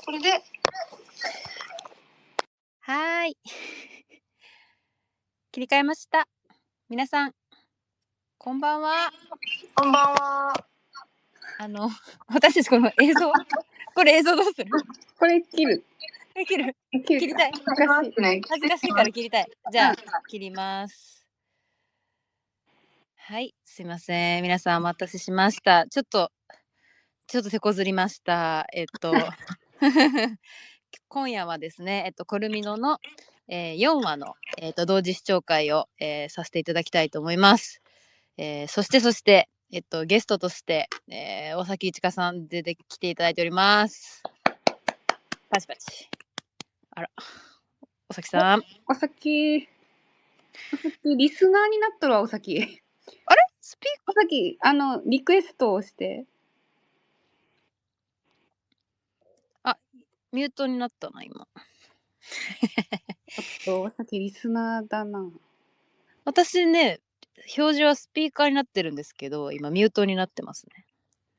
これではーい。切り替えました。皆さん、こんばんは。こんばんは。私たちこの映像これ映像どうする？これ切る。切る？切切りたい。恥恥ずかしいから切りたい。じゃあ、切ります。はい、すいません。皆さんお待たせしました。ちょっと手こずりました。今夜はですね、コルミノの、4話の、同時視聴会を、させていただきたいと思います。そして、ゲストとして、大崎いちかさん出てきていただいております。パチパチ。あら、大崎さん。お先、リスナーになっとるわ、お先。あれスピお先、リクエストをして。ミュートになったな、今。お先、リスナーだな。私ね、表示はスピーカーになってるんですけど、今ミュートになってますね。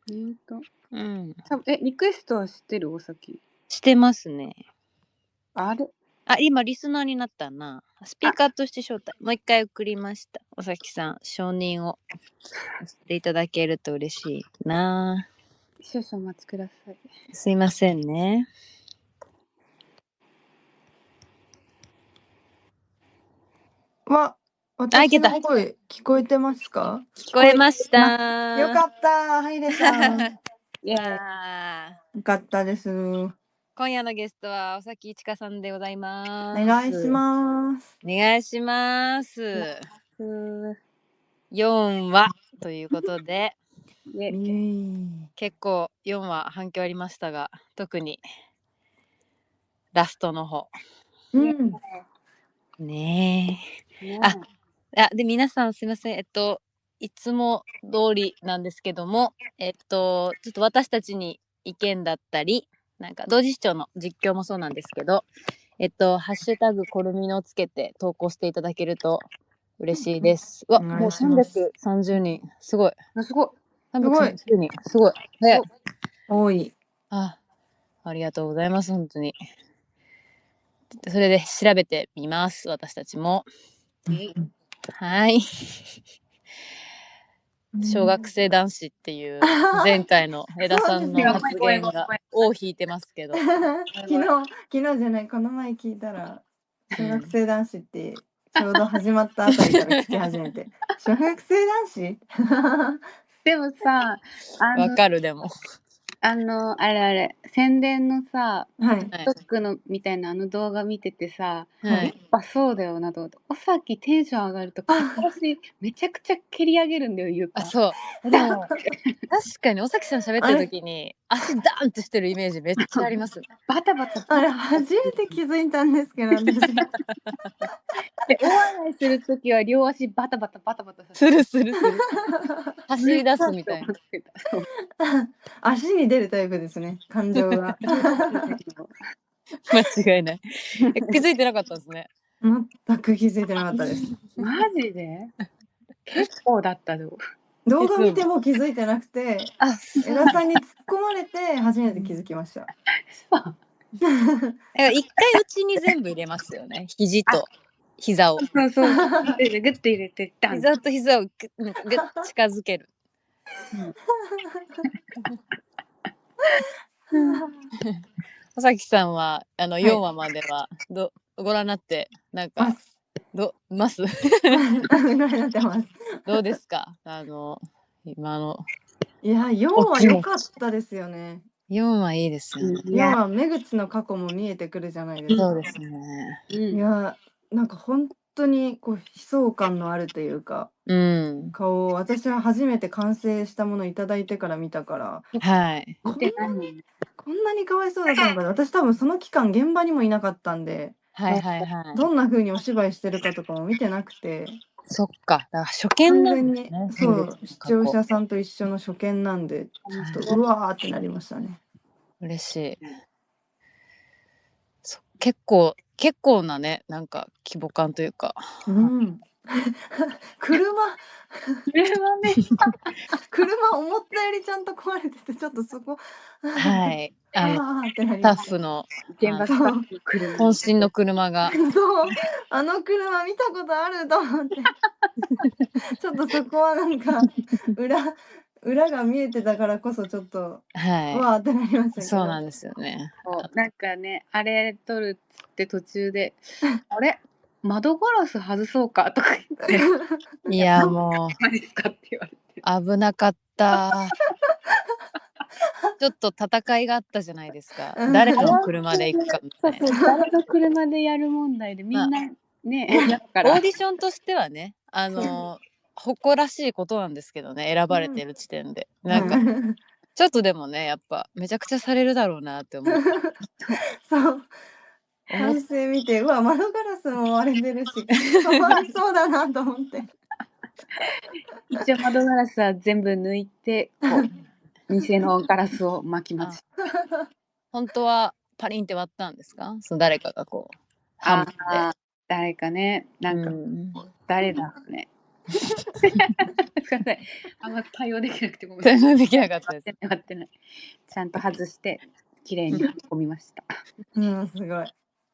ミュート。うん。リクエストは知ってる、お先。してますね。あれ今リスナーになったな。スピーカーとして招待。もう一回送りました。おさきさん、承認をしていただけると嬉しいな。少々お待ちください。すいませんね。私の声聞こえてますか？聞こえました。よかった、ハイデさん。イエーイ。よかったです。今夜のゲストはおさきいちかさんでございます。お願いします。お願いします。4話ということで、結構4話反響ありましたが、特にラストの方。ねえ。で、皆さんすいません。いつも通りなんですけども、ちょっと私たちに意見だったり、なんか同時視聴の実況もそうなんですけど、ハッシュタグコルミノをつけて投稿していただけると嬉しいです。うわ、もう330人。すごい。すごい。330人。すごい。早い。多い。ありがとうございます。本当に。それで調べてみます。私たちも。はい。小学生男子っていう前回の枝さんの発言が尾を引いてますけど。昨日じゃない、この前聞いたら、小学生男子ってちょうど始まったあたりから聞き始めて、小学生男子でもさ、わかるでも。あれ、宣伝のさ、はい。TikTok のみたいな動画見ててさ、はい。やっぱそうだよなと思って、おさきテンション上がると片足めちゃくちゃ蹴り上げるんだよ、床。そう。でも、確かに尾崎さん喋ってる時に、足ダーンってしてるイメージめっちゃあります。バタバタ。あれ、初めて気づいたんですけど、私。で、大笑いするときは両足バタバタバタバタする。走り出すみたいな。足に出るタイプですね、感情が。間違いない。気づいてなかったんですね。全く気づいてなかったです。マジで結構だったよ。動画見ても気づいてなくて、枝さんに突っ込まれて初めて気づきました。一回うちに全部入れますよね。肘と膝を。そう。グッと入れて、ダン。膝と膝をグッ近づける。尾崎さんは4話まではご覧になってなんかますどうですか？今の。いや、4話良かったですよね。4話いいですよね。4話目口の過去も見えてくるじゃないですか。そうですね。いや、なんか本当にこう悲壮感のあるというか、顔を私は初めて完成したものをいただいてから見たから、はい。こんなにかわいそうだったのか、私多分その期間現場にもいなかったんで、どんな風にお芝居してるかとかも見てなくて。そっか、だから初見なんですね。そう、視聴者さんと一緒の初見なんで、ちょっとうわーってなりましたね。嬉しい。結構なね、なんか規模感というか、車ね。車思ったよりちゃんと壊れてて、ちょっとそこ、はい。ってなスタッりました。フの現場スタッフの車。渾身の車が。そう、あの車見たことあると思って。ちょっとそこはなんか、裏が見えてたからこそちょっと、はわーってなりましたい。けど。そうなんですよね。そうなんかね、あれ撮るっつって途中で、あれ窓ガラス外そうかとか言って、いやも何ですかって言われて。う危なかった。ちょっと戦いがあったじゃないですか。誰の車で行くかみたいな。そうそう、誰の車でやる問題でみんなね、だかオらーディションとしてはね、誇らしいことなんですけどね、選ばれてる時点で。なんか、ちょっとでもね、やっぱめちゃくちゃされるだろうなって思って。そう反省見て、うわ窓ガラスも割れてるし、かわいそうだなと思って。一応窓ガラスは全部抜いて、こう偽のガラスを巻きました。本当はパリンって割ったんですか？その誰かがこうハンマーで。誰かね、なんか、誰だろうね。すいません、あんま対応できなくてごめんなさい。対応できなかったです。割ってない。ちゃんと外して綺麗に込みました。すごい。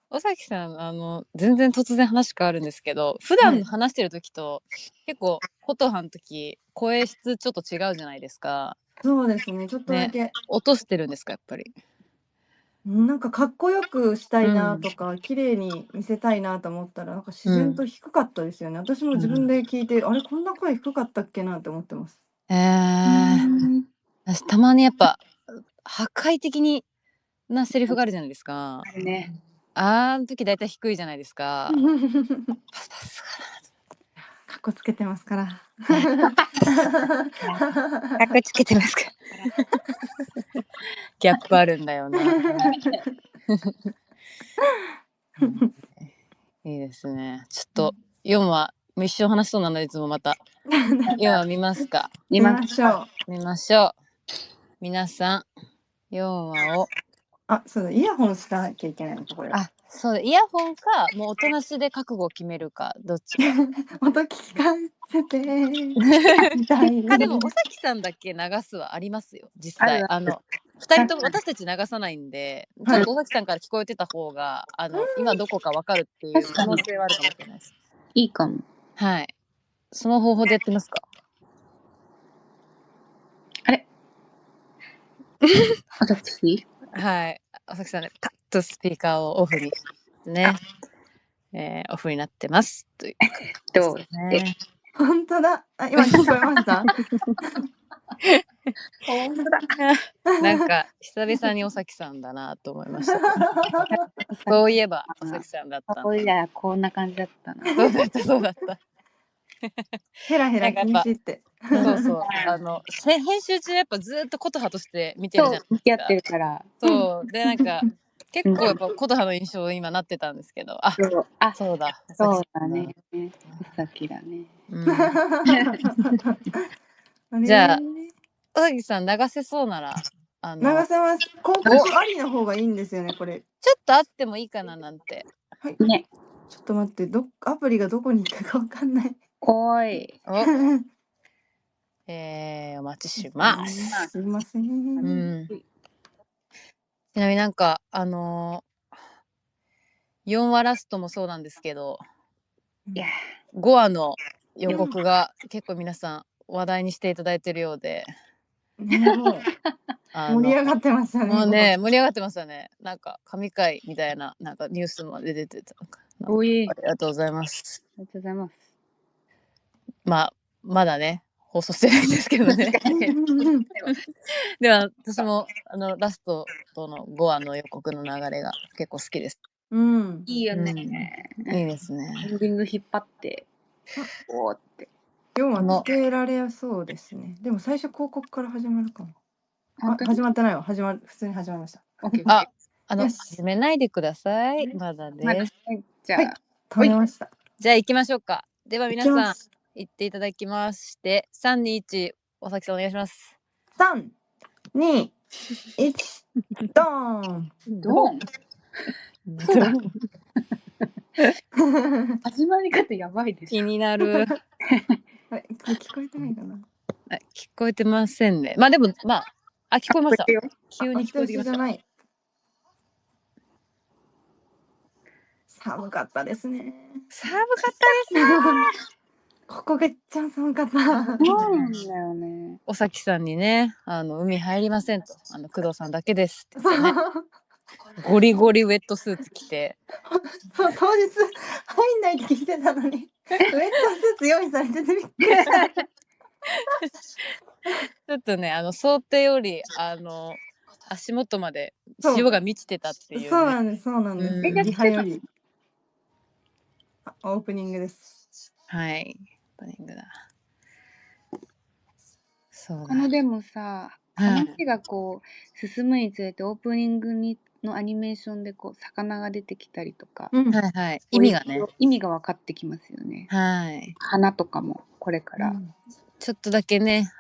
尾崎さん、全然突然話変わるんですけど、普段話してる時と、結構琴葉の時声質ちょっと違うじゃないですか。そうですね、ちょっとだけ、落としてるんですかやっぱり。なんかかっこよくしたいなとか、綺麗に見せたいなと思ったら、なんか自然と低かったですよね。私も自分で聞いて、あれこんな声低かったっけなって思ってます。私たまにやっぱ破壊的なセリフがあるじゃないですか。ね。あの時だいたい低いじゃないですか。さすがかっこつけてますから。かっこつけてますか。ギャップあるんだよな。いいですね。ちょっと4話もう一生話しそうなのでいつもまた4話見ますか。見ましょう。見ましょう。皆さん4話を。あ、そうだ、イヤホンしなきゃいけないのこれ。あ、そうだ、イヤホンかもう音なしで覚悟を決めるかどっちか。音聞かせてでも尾崎さんだけ流すはありますよ実際。2人とも私たち流さないんで、ちょっと尾崎さんから聞こえてた方が今どこかわかるっていう可能性はあるかもしれないです。いいかも。はい。その方法でやってますか？あれ私はい。尾崎さんね、パッとスピーカーをオフにね、オフになってますというどうね。本当だ。あ、今聞こえました。本当だ。なんか久々に尾崎さんだなと思いました。そういえば尾崎さんだった。そういやこんな感じだったな。そうだった。ヘラヘラ禁止って。そう編集中やっぱずっと琴葉として見てるじゃないですか。向き合ってるから。そうでなんか結構やっぱ琴葉の印象今なってたんですけど、そうだ。そうだね。尾崎だね。じゃあ尾崎さん流せそうなら流せます。広告ありの方がいいんですよねこれ。ちょっとあってもいいかななんて。はい。ね。ちょっと待って、アプリがどこに行ったかわかんない。おい。お待ちします。すいません。ちなみになんか4話ラストもそうなんですけど、5話の予告が結構皆さん話題にしていただいてるようで、もう盛り上がってましたね。もうね盛り上がってましたね。なんか神回みたいななんかニュースまで出てた。ありがとうございます。ありがとうございます。まだね放送してないんですけどね。では私もラストとの5話の予告の流れが結構好きです。いいよね。いいですね。エンディング引っ張っておーって。4話つけられそうですね。でも最初広告から始まるかも。始まってないわ。普通に始まりました。始めないでください。まだです。じゃあ止めました。じゃあ行きましょうか。では皆さん行っていただきまして、3、2、1、尾崎さんお願いします。3、2、1、ドーン。ドーン。始まり方やばいでし気ょ。になる。あれ、これ聞こえてないかな。聞こえてませんね。まあでも、聞こえました。これよ。急に聞こえてきました。じゃない。寒かったですね。寒かったです。ここが一番寒かった。そうなんだよね。おさきさんにね、海入りませんと、工藤さんだけですって言ってね、ゴリゴリウェットスーツ着て、そう、当日入んないって聞いてたのに、ウェットスーツ用意されててびっくりした。ちょっとね、想定より、足元までそう潮が満ちてたっていうね。そうなんです、そうなんです。うんリハより。オープニングです。はい。オープニングだ。そうだ。このでもさ、話がこう進むにつれてオープニングのアニメーションでこう魚が出てきたりとか、はいはい。意味がね。意味が分かってきますよね。はい。花とかもこれから。ちょっとだけね、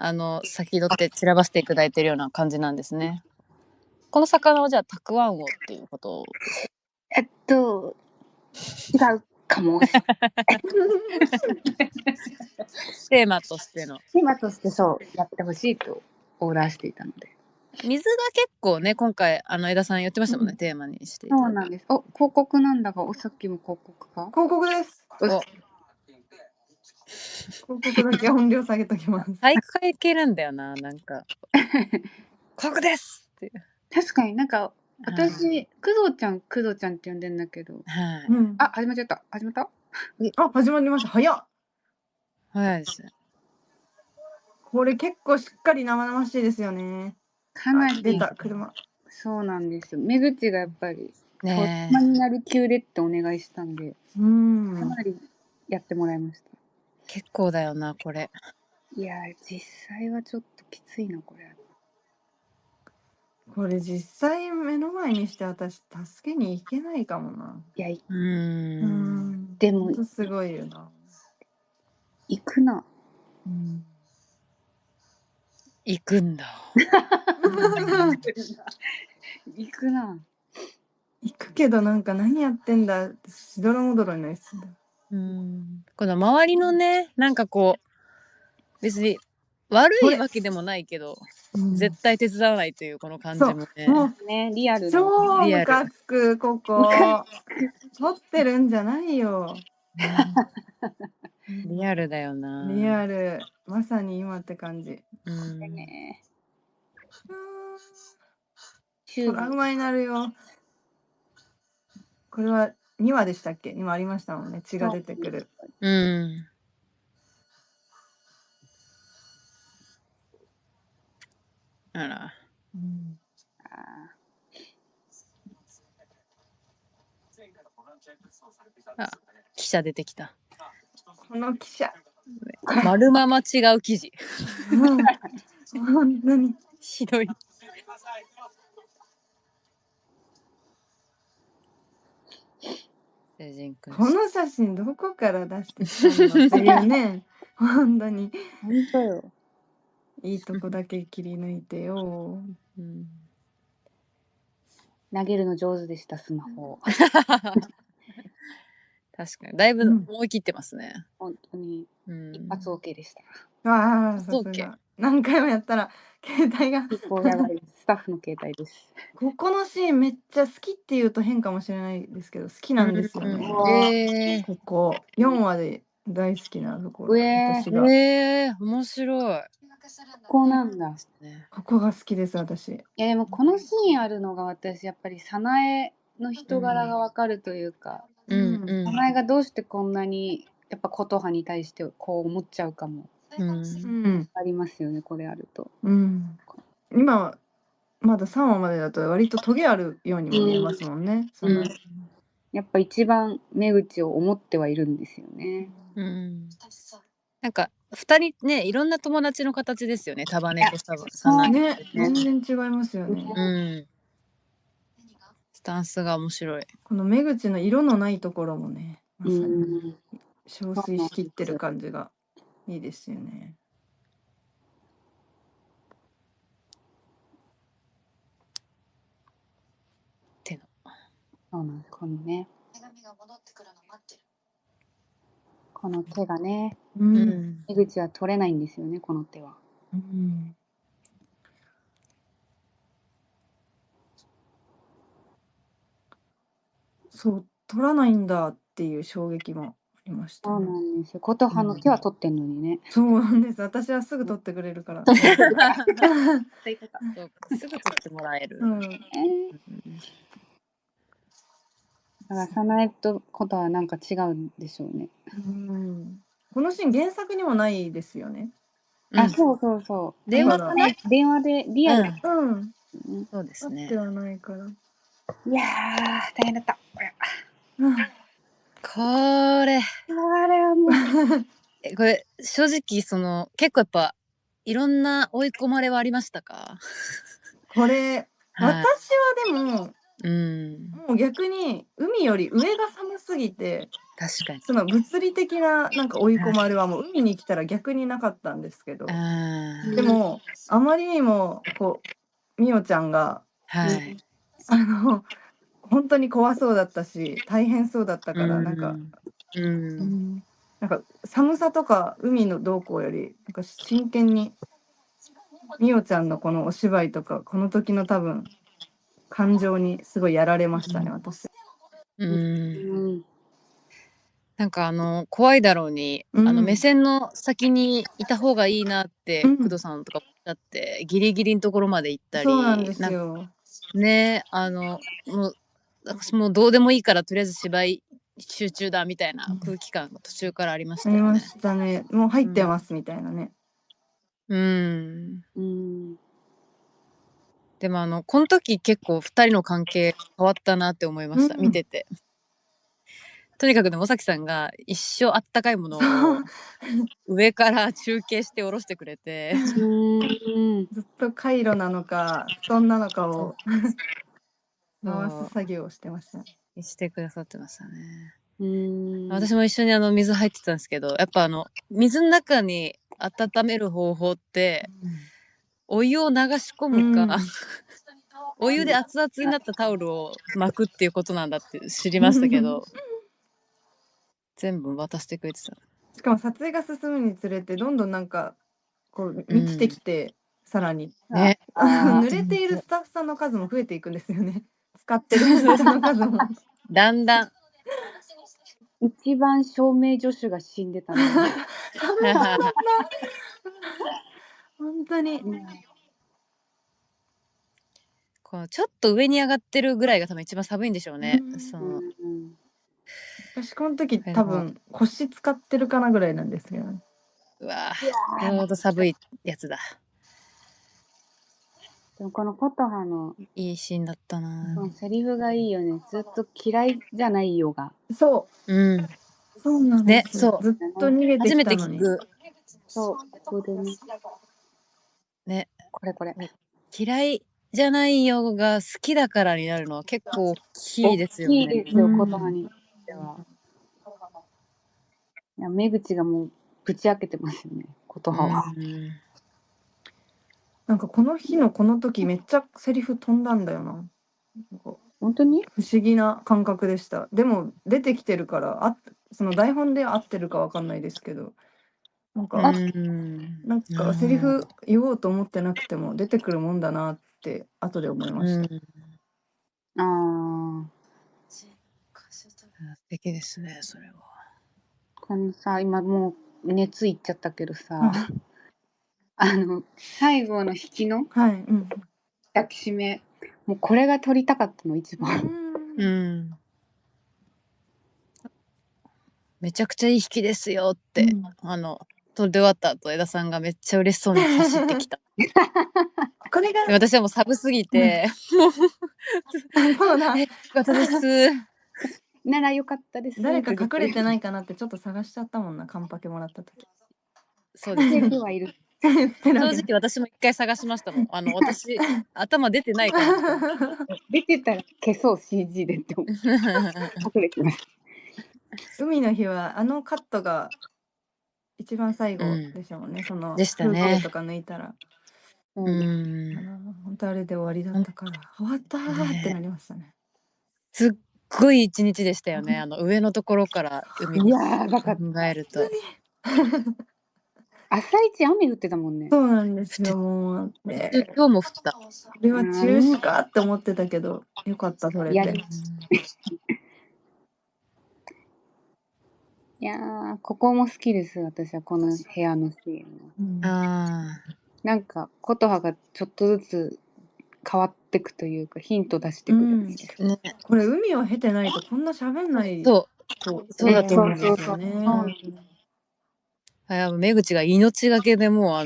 先取って散らばしていただいてるような感じなんですね。この魚はじゃあ、たくあんをっていうことです違うかもしれない。テーマとしての。テーマとしてそうやってほしいとオーダーしていたので。水が結構ね、今回、枝さん言ってましたもんね、テーマにしていただいて。そうなんです。お、広告なんだが、さっきも広告か。広告です。お広告だけ音量下げときます。体育会系なんだよな、なんか。広告ですっていう。確かになんか、はい私、工藤ちゃんって呼んでんだけど。はい。あ、始まっちゃった。始まった？あ、始まりました。早っ。早いですね。これ結構しっかり生々しいですよね。かなり出た、車。そうなんですよ。目口がやっぱり、ねトになる級でってお願いしたんで、かなりやってもらいました。結構だよな、これ。いやー、実際はちょっときついな、これ。これ実際目の前にして私助けに行けないかもな。いや、でもほんとすごいよな。行くな。行くんだ。行くな。行くけどなんか何やってんだってしどろもどろになりそうだ。この周りのね、なんかこう、別に悪いわけでもないけど、絶対手伝わないというこの感じもね。もうね、リアルだ。超リアルムカつく、ここ。撮ってるんじゃないよ。リアルだよな。リアル。まさに今って感じ。ね。トラウマになるよ。これは2話でしたっけ？ 2 話ありましたもんね。血が出てくる。あら。記者出てきた。この記者。丸まま違う記事。本当に。ひどい。この写真どこから出してきたのっていうね。本当に。本当よ。いいとこだけ切り抜いてよ。投げるの上手でした、スマホ。確かに。だいぶ思い切ってますね。本当に。一発 OK でした。ああ、さすが。何回もやったら、携帯が。結構やばいです。スタッフの携帯です。ここのシーンめっちゃ好きって言うと変かもしれないですけど、好きなんですよね。ここ、4話で大好きなところ。私が。面白い。ここなんだ。ここが好きです、私。いやでもこのシーンあるのが私やっぱり早苗の人柄がわかるというか、早苗がどうしてこんなにやっぱ琴葉に対してこう思っちゃうかもありますよね、これあると。今はまだ3話までだと割とトゲあるようにも見えますもんね。やっぱ一番目口を思ってはいるんですよね。なんか2人ね、いろんな友達の形ですよね。束ねと早苗ね、全然違いますよね。スタンスが面白い。この目口の色のないところもね、まさに憔悴しきってる感じがいいですよね。そうなんです、このね。この手がね、ううんん。江口は取れないんですよね、この手は。うんそう、取らないんだっていう衝撃もありましたそうね。なんですよ。琴葉の手は取ってんのにね。そうなんです。私はすぐ取ってくれるから。そういうこと。そうすぐ取ってもらえる。うん。うんだから早苗と琴はなんか違うんでしょうね。うんこのシーン原作にもないですよね。あ、そうそうそう。電話かな。電話でリアル。うん。そうですねあって。はないから。いやー、大変だった。これ。これあれはもう。これ正直結構やっぱいろんな追い込まれはありましたか？これ、はい私はでも、もう逆に海より上が寒すぎて、確かに。その物理的ななんか追い込まれはもう海に来たら逆になかったんですけど、でもあまりにもこうみおちゃんがはい。本当に怖そうだったし大変そうだったからなんか寒さとか海の動向よりなんか真剣にみおちゃんのこのお芝居とかこの時の多分感情にすごいやられましたね私。なんか怖いだろうに、目線の先にいた方がいいなって工藤さんとかおっしゃってギリギリのところまで行ったり、そうなんですよ。ね、もうどうでもいいからとりあえず芝居集中だみたいな空気感が途中からありましたよね。ありましたね。もう入ってますみたいなね。でもこの時結構2人の関係変わったなって思いました、見てて。とにかくね、尾崎さんが一生あったかいものを上から中継して下ろしてくれてずっとカイロなのか布団なのかを回す作業をしてました。してくださってましたね。私も一緒に水入ってたんですけど、やっぱ水の中に温める方法って、お湯を流し込むか、お湯で熱々になったタオルを巻くっていうことなんだって知りましたけど全部渡してくれてた。しかも撮影が進むにつれてどんどんなんかこう満ちてきて、さらに、ね、濡れているスタッフさんの数も増えていくんですよね。使ってるスタッフの数もだんだん一番照明助手が死んでたね。本当に。このちょっと上に上がってるぐらいが多分一番寒いんでしょうね。私この時多分腰使ってるかなぐらいなんですけどね。うわちょうど寒いやつだ。でもこの琴葉のいいシーンだったな。セリフがいいよね。ずっと嫌いじゃないよが。そう。そうなんですよ。ずっと逃げてきたのに。初めて聞く。そう、ここでね。ね。これ。嫌いじゃないよが好きだからになるのは結構大きいですよね。大きいですよ、琴葉にとっては。いや、目口がもうぶち開けてますよね、琴葉は。なんかこの日のこの時めっちゃセリフ飛んだんだよな。本当に不思議な感覚でした。でも出てきてるからその台本で合ってるかわかんないですけどなんかセリフ言おうと思ってなくても出てくるもんだなって後で思いました。素敵ですねそれは。このさ今もう熱いっちゃったけどさ、最後の引きの抱きしめ、もうこれが撮りたかったの一番。めちゃくちゃいい引きですよって、撮り終わった後江田さんがめっちゃ嬉しそうに走ってきた。これが私はもう寒すぎて、よかったです。ならよかったです。誰か隠れてないかなってちょっと探しちゃったもんな、カンパケもらった時。そうですね。はいる。正直私も一回探しましたもん。私頭出てないかな。出てたら消そう CG でって思う。隠れてます。海の日はカットが一番最後でしたもんね。その風景とか抜いたら。本当あれで終わりだったから終わったってなりましたね。すっごい一日でしたよね。上のところから海いやー、だから考えると。朝一雨降ってたもんね。そうなんですよ、もう。今日も降った。これは中止かって思ってたけど、よかった、それで。いやー、ここも好きです、私は、この部屋のシーン。なんか、琴葉がちょっとずつ変わってくというか、ヒント出してくる。これ、海を経てないとこんな喋んないそうだと思うんですよね。目口が命がけでもう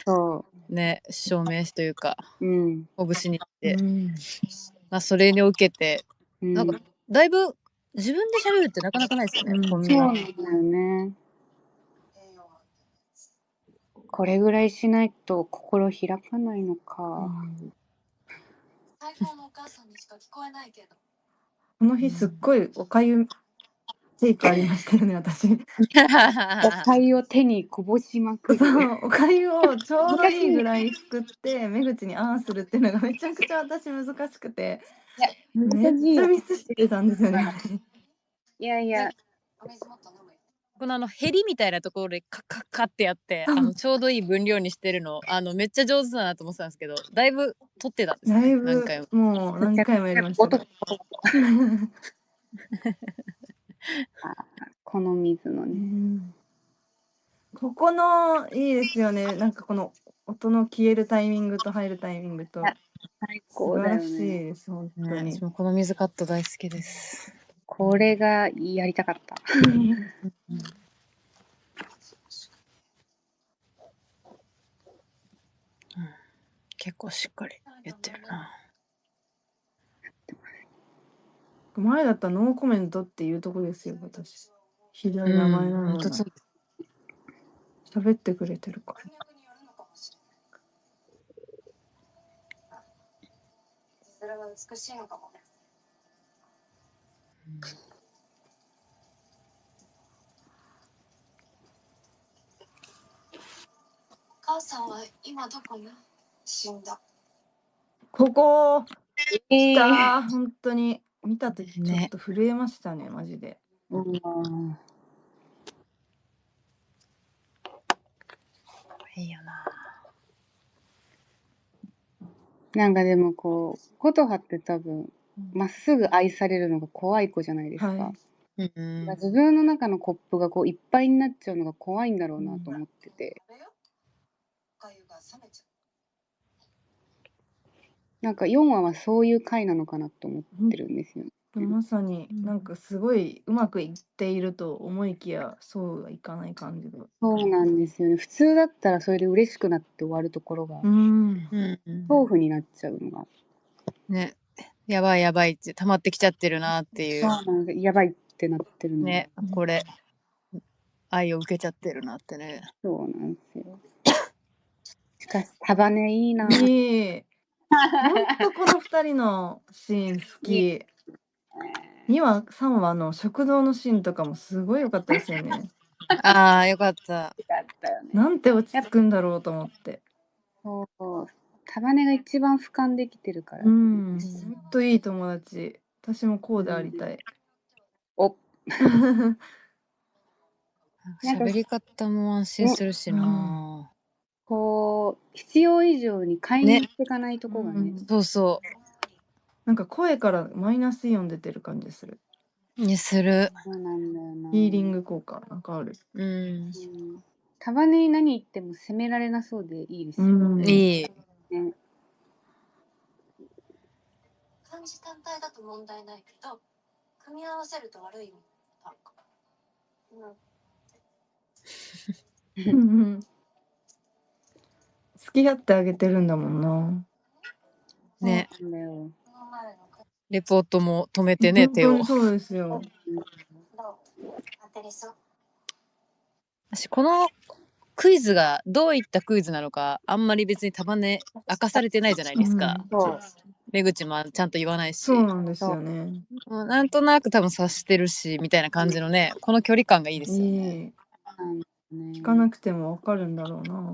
そうね、証明というか、うんほぐしに行って、まあそれに受けて、なんかだいぶ自分で喋るってなかなかないですよね、本音が。そうなんだよね。これぐらいしないと心開かないのか。最高のお母さんにしか聞こえないけど。この日すっごいおかゆテイクありましたよね、私。おかゆを手にこぼしまくる。そう、おかゆをちょうどいいぐらいすくって目口にあんするっていうのがめちゃくちゃ私難しくて、めっちゃミスしてたんですよね。いやいや。このヘリみたいなところでカッカッカってやってちょうどいい分量にしてるのめっちゃ上手だなと思ってたんですけど、だいぶ撮ってたんですね。だいぶもう何回もやりました。この水のね。ここのいいですよね。なんかこの音の消えるタイミングと入るタイミングと最高だよね。素晴らしいです、本当に。私もこの水カット大好きです。これがやりたかった。結構しっかり言ってるな。前だったらノーコメントっていうとこですよ、私。ひどい名前なのに。喋ってくれてるから。それは美しいのかもね。お母さんは今どこに死んだ。ここ来た、本当に見た時ちょっと震えましたね、マジで。いいよな。なんかでもこう琴葉って多分まっすぐ愛されるのが怖い子じゃないですか。自分の中のコップがこういっぱいになっちゃうのが怖いんだろうなと思ってて。なんか4話はそういう回なのかなと思ってるんですよ。まさになんかすごいうまくいっていると思いきやそうはいかない感じが。そうなんですよね。普通だったらそれで嬉しくなって終わるところが恐怖になっちゃうのが。ね、やばいやばいって溜まってきちゃってるなっていう。そうなんです。やばいってなってるの。ね、これ愛を受けちゃってるなってね。そうなんですよ。しかし束ねいいな。いい。本当この2人のシーン好き。2話3話の食堂のシーンとかもすごい良かったですよね。ああ、よかった。よかったよね。なんて落ち着くんだろうと思って。そう。束ねが一番俯瞰できてるから。本当いい友達。私もこうでありたい。喋り方も安心するしな。こう必要以上に介入していかないとこがね。そうそう。なんか声からマイナスイオン出てる感じする。する。そうなんだよな。ヒーリング効果なんかある。束ねに何言っても責められなそうでいいですよね。いい。ね。漢字単体だと問題ないけど、組み合わせると悪い意味あるかも。付き合ってあげてるんだもんな。ね。レポートも止めてね、手を。そうですよ。私このクイズがどういったクイズなのかあんまり別に束ね明かされてないじゃないですか。目口もちゃんと言わないし。そうなんですよね。なんとなく多分察してるしみたいな感じのね、この距離感がいいですよね。聞かなくてもわかるんだろうな。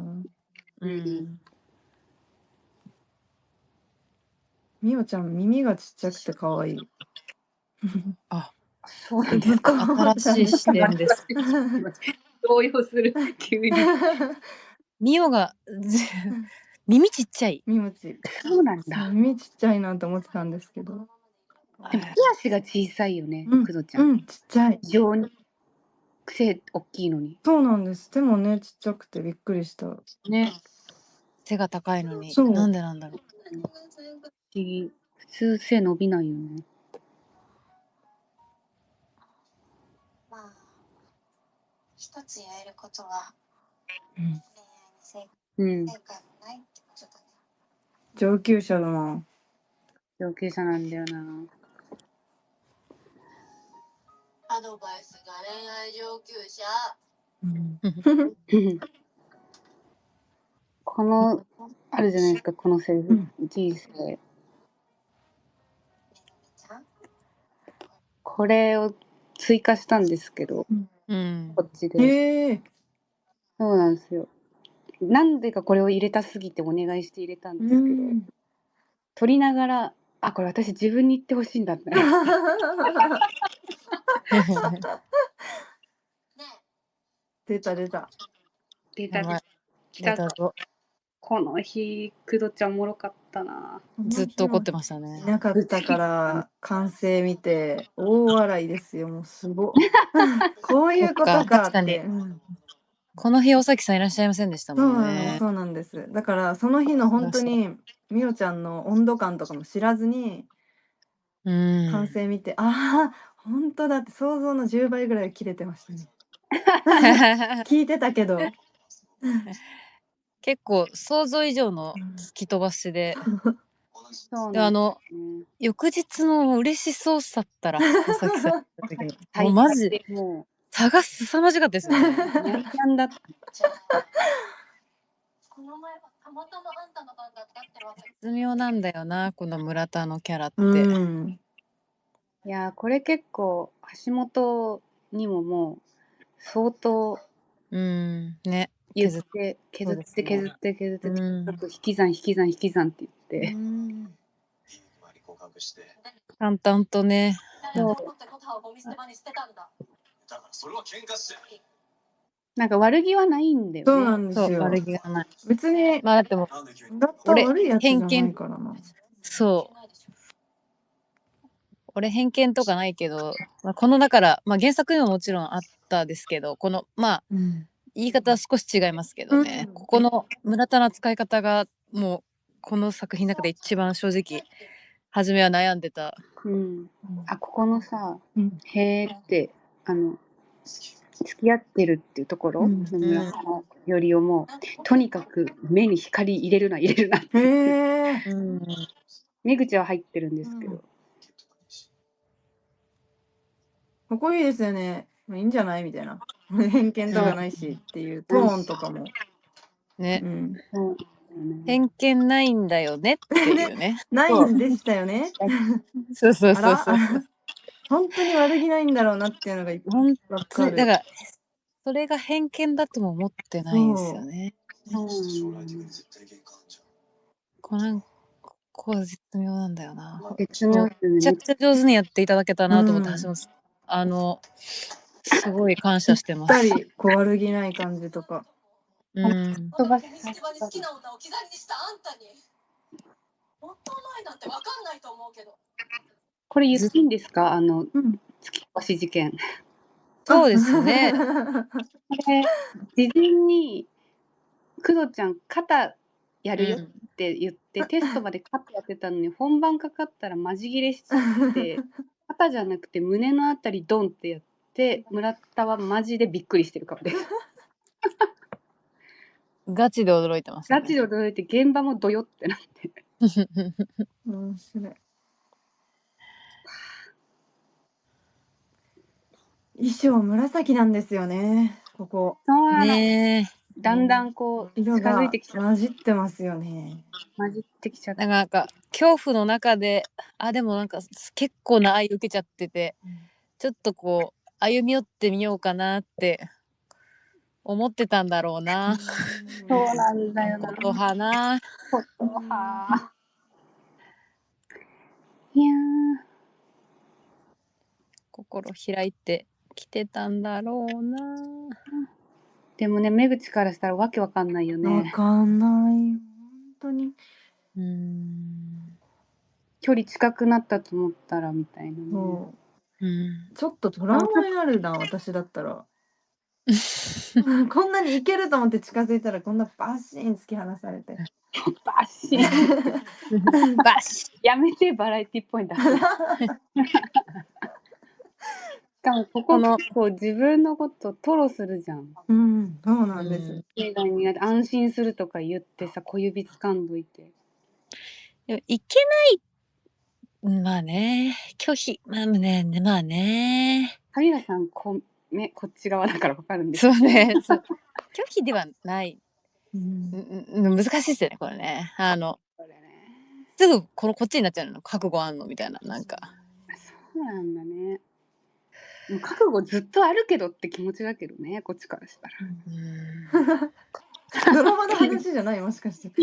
みおちゃん耳がちっちゃくて可愛い。あ、そうなんずっと新しい視点です。動揺する急に。ミオが耳ちっちゃい。耳ちそうなんだ。耳ちっちゃいなと思ってたんですけど。でも手足が小さいよね、うん、クドちゃん。うん、ちっちゃい。非常に背大きいのに。そうなんです。手もね、ちっちゃくてびっくりした。ね。背が高いのに、そうなんでなんだろう。不思議。普通背伸びないよね。まあ、一つ言えることは、うん恋愛に正うん。解はないってことだね。上級者だな。上級者なんだよな。アドバイスが恋愛上級者。うん。この、あるじゃないですか、このセリフ。人生。めぐみちゃん。これを追加したんですけど、うん。こっちで。へえ。そうなんですよ。なんでかこれを入れたすぎてお願いして入れたんですけど、撮りながら、あ、これ私自分に言ってほしいんだって。ね出た出た。出たやばい来た出たぞ。この日、くどちゃんおもろかったな。ずっと怒ってましたねい。なかったから完成見て大笑いですよ。もうすご。こういうことかそっか確かにって。この日、尾崎さんいらっしゃいませんでしたもんね。そうなんです。だからその日の本当にみおちゃんの温度感とかも知らずに完成見て、ああ本当だって想像の10倍ぐらい切れてましたね。聞いてたけど。結構想像以上の突き飛ばしで、で翌日の嬉しそうさったら尾崎さんの時にもうマジもう差が凄まじかったですよね。やりやんだった。この前はたまたまあんたの番だってあってるわけ。絶妙なんだよな、この村田のキャラって。いやこれ結構橋本にももう相当ね言って削って引き算って言って。淡々とね。なんか悪気はないんだよね。そうなんですよ。悪気がない。別にまあでも俺悪いやつじゃないからな。そう。俺偏見とかないけど、このだから、原作にももちろんあったですけど、この言い方は少し違いますけどね、ここの村田の使い方がもうこの作品の中で一番正直初めは悩んでた。あ、ここのさ、へーって付き合ってるっていうところの村田のよりをもとにかく目に光入れるなって言って、目口は入ってるんですけど、かっこいいですよね。いいんじゃないみたいな。偏見とかないしっていうトーンとかも。ね。偏見ないんだよねっていうね。ないんでしたよね。そうそう。本当に悪気ないんだろうなっていうのが本当にだからそれが偏見だとも思ってないんですよね。こう絶妙なんだよな。絶妙ですね。めちゃくちゃ上手にやっていただけたなと思って、橋本さんすごい感謝してます。ぴったり悪気ない感じとか。好きな女を置き去りにしたあんたにもっと前なんてわかんないと思うけど。これ言っていいんですか？突き飛ばし事件。そうですね。事前に工藤ちゃん肩やるよって言って、テストまで肩やってたのに本番かかったらマジ切れしちゃって肩じゃなくて胸のあたりドンってやって村田はマジでびっくりしてる顔です。ガチで驚いてますね。ガチで驚いて現場もドヨってなって。面白い。衣装紫なんですよね。ここ。そうなの。ね。だんだんこう近づいてきちゃう。混じってますよね。混じってきちゃった。なんか恐怖の中ででもなんか結構な愛受けちゃってて、ちょっとこう歩み寄ってみようかなって思ってたんだろうな。そうなんだよな。ことはな。ことは。いや心開いてきてたんだろうな。でもね、目口からしたらわけわかんないよわね。かんない本当に。距離近くなったと思ったらみたいなね。そう、ちょっとトラウマになるな私だったら。こんなにいけると思って近づいたらこんなバシーン突き放されて。バシーンバシやめてバラエティっぽいんだ。しかもこのこう自分のこと吐露するじゃん。そうなんです。経済に安心するとか言ってさ、小指掴んどいて。でもいけない。まあね、拒否。まあね。萩原さんこっち側だからわかるんですそうね。拒否ではない。難しいですよねこれね。すぐこっちになっちゃうの覚悟あんのみたいななんか。そうなんだね。覚悟ずっとあるけどって気持ちだけどね、こっちからしたら。ドラマの話じゃないもしかして。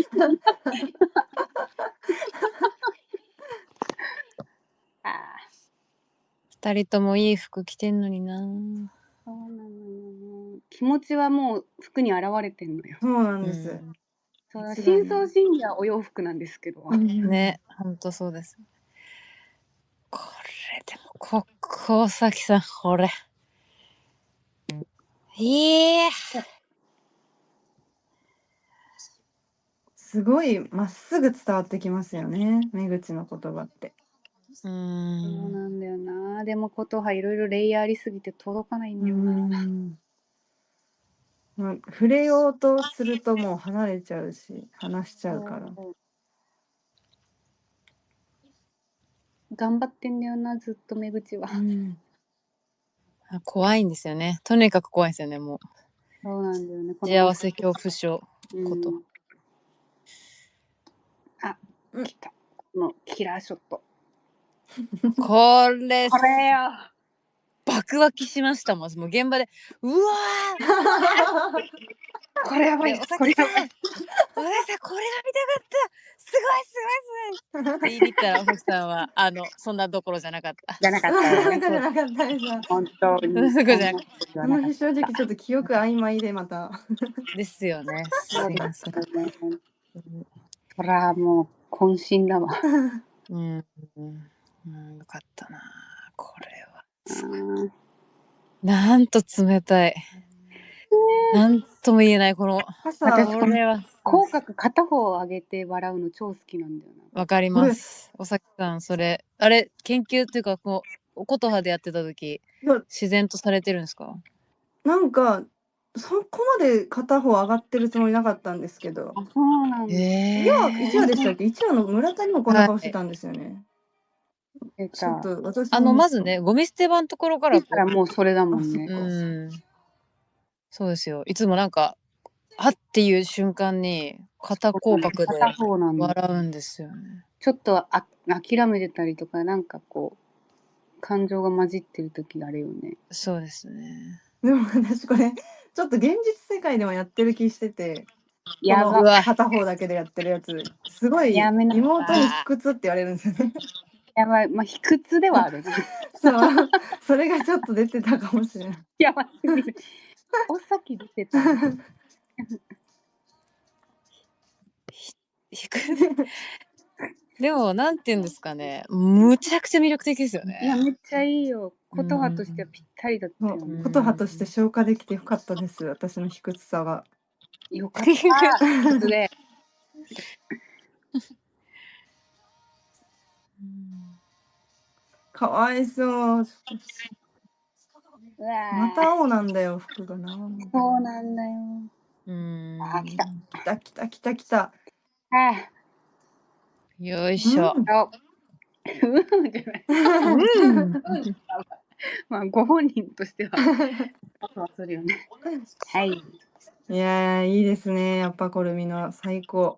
2人ともいい服着てんのにな。そうなのよ。気持ちはもう服に現れてんのよ。そうなんです。そう深層心理はお洋服なんですけど。ね、本当そうです。これでも小崎さんこれ。すごいまっすぐ伝わってきますよね、目口の言葉って。そうなんだよな。でも琴葉いろいろレイヤーありすぎて届かないんだよな。触れようとするともう離れちゃうし話しちゃうから。頑張ってんだよなずっと目口は。怖いんですよね。とにかく怖いんですよねもう。そうなんだよね。幸せ恐怖症こと。来た。このキラーショット。これよ。爆湧きしましたもん。もう現場でうわーこれやばい。おさきさんこれが見たかったすごいって言いに行ったらおさきさんはそんなどころじゃなかった。じゃなかったです。本当に。正直ちょっと記憶曖昧でまた。ですよね。すいません。そらもう渾身だわ。よかったな。これは。なんと冷たい。なんとも言えないこの。私これは口角片方を上げて笑うの超好きなんだよな。わかります。おさきさんそれあれ研究っていうか琴葉でやってた時自然とされてるんですか？なんかそこまで片方上がってるつもりなかったんですけど。そうなんだ。1話でしたっけ？1話の村田にもこんな顔してたんですよね。ちょっと私まずねゴミ捨て場のところからもうそれだもんね。そうですよ。いつもなんかあっていう瞬間に片口角で笑うんですよね。ちょっと諦めてたりとかなんかこう感情が混じってる時あるよね。そうですね。でも私これちょっと現実世界でもやってる気してて、この片方だけでやってるやつすごい妹に卑屈って言われるんですよね。やばい、まあ卑屈ではある。そうそれがちょっと出てたかもしれない。やばすぎる。お先出てた。でもなんて言うんですかね、むちゃくちゃ魅力的ですよね。いやめっちゃいいよ。琴葉としてはぴったりだったよね。琴葉として消化できてよかったです。私の卑屈さが。よかった。卑屈で。かわいそう。また青なんだよ服がな。そうなんだよ。来た。よいしょ。まあご本人としてはするよね。はい。いやいいですね。やっぱコルミの最高。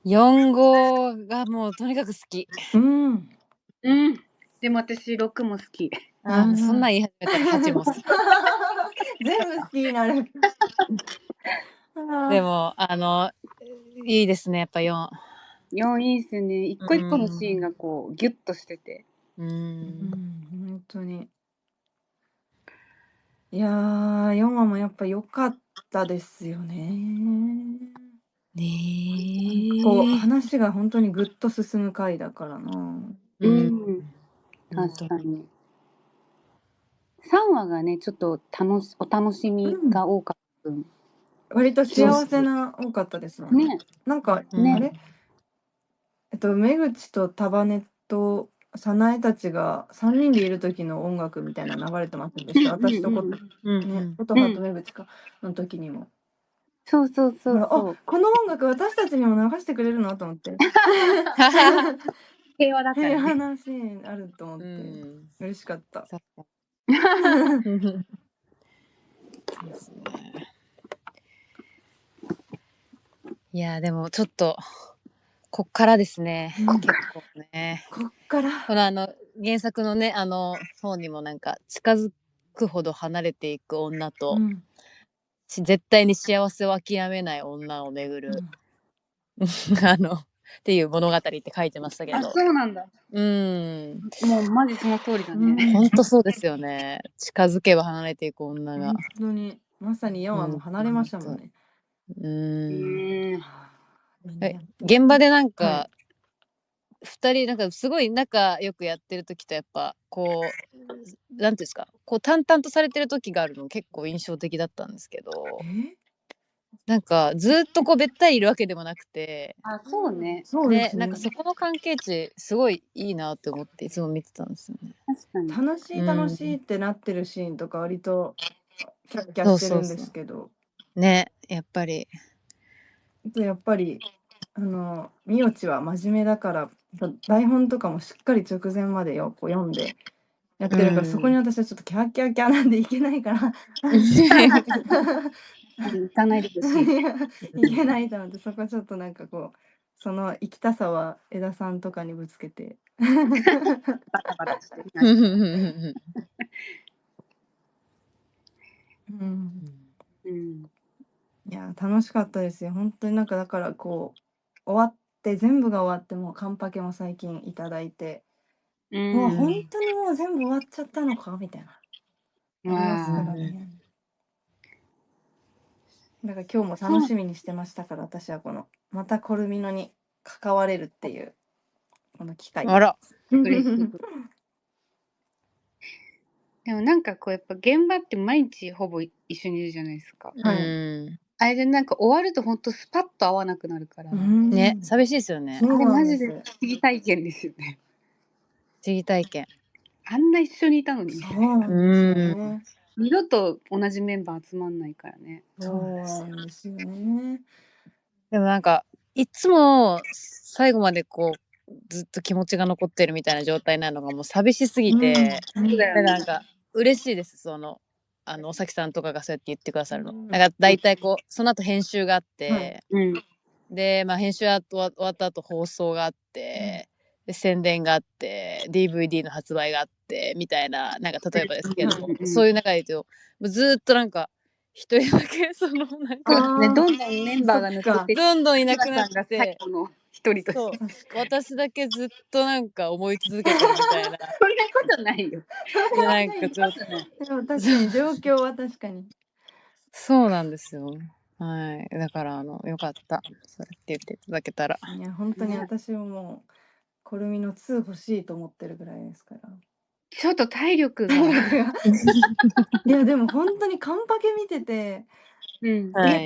4号がもうとにかく好き。でも私6も好き。そんなん言い始めたら8も好き。全部好きになる。でもいいですねやっぱ4。いいっすね。一個一個のシーンがこうギュッとしてて。本当に。いやー、4話もやっぱ良かったですよね。こう話が本当にぐっと進む回だからな。確かに。3話がね、ちょっとお楽しみが多かった分。割と幸せな多かったですもんね。なんか、あれめぐちと束ねと早苗たちが3人でいる時の音楽みたいな流れてませんでした。私とことはとめぐちかの時にも。そう。この音楽私たちにも流してくれるのと思って。平和だからね。平和なシーンあると思って嬉しかった。いやでもちょっとこっからですね。結構ね。こっからこの原作のね方にもなんか近づくほど離れていく女と、絶対に幸せを諦めない女を巡る、っていう物語って書いてましたけど。そうなんだ。もうマジその通りだね。本当そうですよね。近づけば離れていく女が。本当にまさに4話も離れましたもんね。現場でなんか、2人なんかすごい仲良くやってる時とやっぱこうなんていうんですか、こう淡々とされてる時があるの結構印象的だったんですけど、なんかずっとこうべったりいるわけでもなくて、そうね。ね、なんかそこの関係値すごいいいなって思っていつも見てたんですよね。確かに。楽しいってなってるシーンとか割とキャッキャしてるんですけど。ね、やっぱりみおちは真面目だから台本とかもしっかり直前までこう読んでやってるから、そこに私はちょっとキャーキャーキャーなんでいけないから行かないでほしい。いけないと思って、そこちょっとなんかこうその行きたさは枝さんとかにぶつけてバタバタしてる。いや楽しかったですよ本当に。なんかだからこう終わって全部が終わってもカンパケも最近いただいて、もう本当にもう全部終わっちゃったのかみたいなありますからね。だから今日も楽しみにしてましたから、私はこのまたコルミノに関われるっていうこの機会。あら嬉しい。でもなんかこうやっぱ現場って毎日ほぼ一緒にいるじゃないですか。あれでなんか終わると本当スパッと会わなくなるからね、寂しいですよね。あれマジで不思議体験ですよね。不思議体験。あんな一緒にいたのに。そうなんですよね。二度と同じメンバー集まんないからね。そうなんですよね。でもなんかいつも最後までこうずっと気持ちが残ってるみたいな状態なのがもう寂しすぎて、なんか嬉しいです。おさきさんとかがそうやって言ってくださるの。なんか大体こうその後編集があって、で編集終わった後放送があって、で宣伝があって、DVD の発売があってみたいな、なんか例えばですけど、そういう中で言うとずっとなんか一人だけなんかね、どんどんメンバーが抜けてどんどんいなくなって最後の一人として私だけずっとなんか思い続けてるみたいな。そんなことないよ。なんかちょっとでも確かに状況は確かにそうなんですよ。はい、だからよかった。そうやって言っていただけたら。いや本当に私はもうコルミの2欲しいと思ってるぐらいですから。ちょっと体力が。いやでも本当にカンパケ見てて、こんな声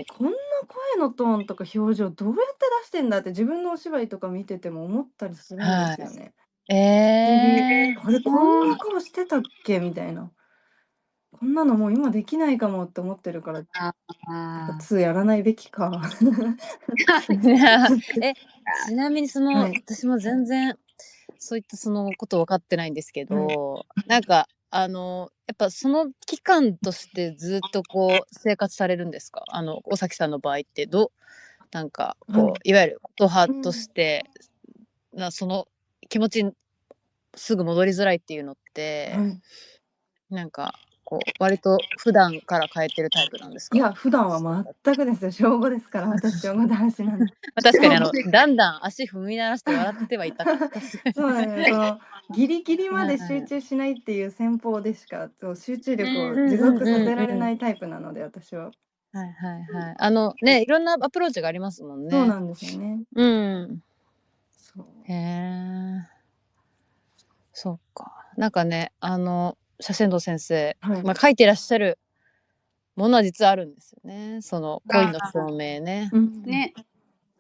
のトーンとか表情どうやって出してんだって自分のお芝居とか見てても思ったりするんですよね。あれこんな顔してたっけみたいな。こんなのもう今できないかもって思ってるから、2やらないべきか。ちなみに私も全然そういったそのこと分かってないんですけど、なんかやっぱその期間としてずっとこう生活されるんですか？尾崎さんの場合ってなんかこういわゆることはとして、その気持ちすぐ戻りづらいっていうのって、なんかこう割と普段から変えてるタイプなんですか？いや、普段は全くですよ。小5ですから、私小5男子なんで。確かにだんだん足踏み鳴らして笑ってはいた。そうなんですよ。ギリギリまで集中しないっていう戦法でしか、集中力を持続させられないタイプなので、私は。はいはいはい。ね、いろんなアプローチがありますもんね。そうなんですよね。そう。へえ。そうか。なんかね、写真道先生、書いてらっしゃるものは実はあるんですよね。その恋の証明ね。ね。